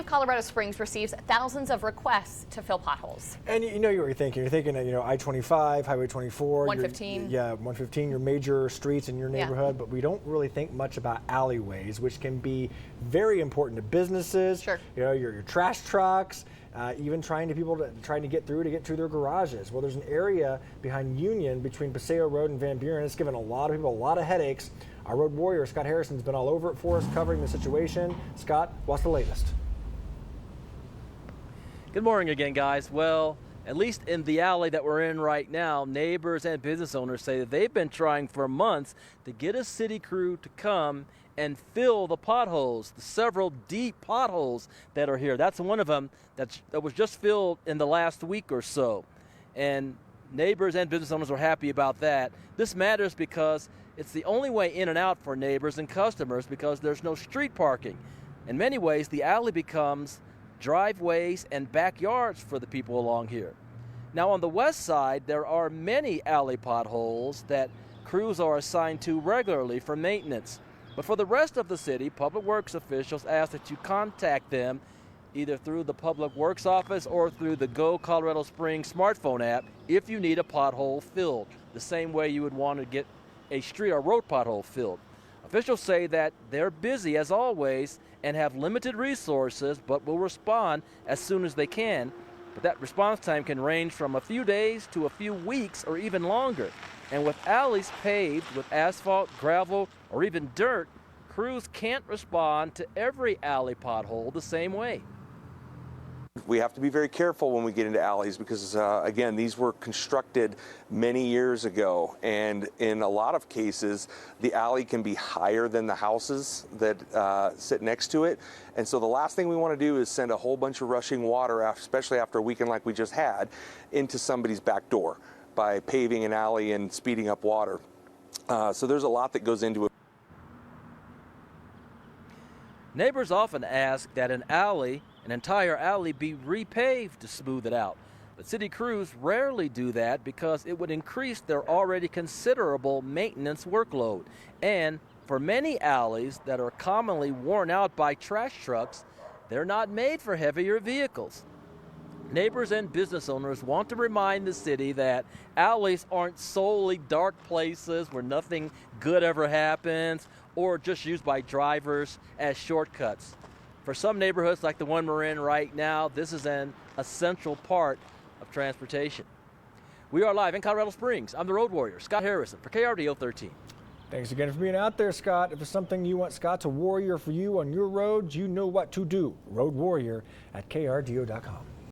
of Colorado Springs receives thousands of requests to fill potholes. And you know what you're thinking. You're thinking, I-25, Highway 24. 115. Yeah, 115, your major streets in your neighborhood. But we don't really think much about alleyways, which can be very important to businesses. Sure. Your trash trucks, even trying to get through their garages. Well, there's an area behind Union between Paseo Road and Van Buren. It's given a lot of people a lot of headaches. Our road warrior, Scott Harrison's been all over it for us, covering the situation. Scott, what's the latest? Good morning again, guys. Well, at least in the alley that we're in right now, neighbors and business owners say that they've been trying for months to get a city crew to come and fill the potholes, the several deep potholes that are here. That's one of them that was just filled in the last week or so. And neighbors and business owners are happy about that. This matters because it's the only way in and out for neighbors and customers because there's no street parking. In many ways, the alley becomes driveways and backyards for the people along here. Now on the west side, there are many alley potholes that crews are assigned to regularly for maintenance. But for the rest of the city, Public Works officials ask that you contact them either through the Public Works office or through the Go Colorado Springs smartphone app if you need a pothole filled, the same way you would want to get a street or road pothole filled. Officials say that they're busy as always and have limited resources, but will respond as soon as they can. But that response time can range from a few days to a few weeks or even longer. And with alleys paved with asphalt, gravel, or even dirt, crews can't respond to every alley pothole the same way. We have to be very careful when we get into alleys because, again, these were constructed many years ago, and in a lot of cases, the alley can be higher than the houses that sit next to it. And so the last thing we want to do is send a whole bunch of rushing water, especially after a weekend like we just had, into somebody's back door by paving an alley and speeding up water. So there's a lot that goes into it. Neighbors often ask that an entire alley be repaved to smooth it out. But city crews rarely do that because it would increase their already considerable maintenance workload. And for many alleys that are commonly worn out by trash trucks, they're not made for heavier vehicles. Neighbors and business owners want to remind the city that alleys aren't solely dark places where nothing good ever happens or just used by drivers as shortcuts. For some neighborhoods like the one we're in right now, this is an essential part of transportation. We are live in Colorado Springs. I'm the road warrior, Scott Harrison, for KRDO 13. Thanks again for being out there, Scott. If there's something you want Scott to warrior for you on your roads, you know what to do. Road Warrior at krdo.com.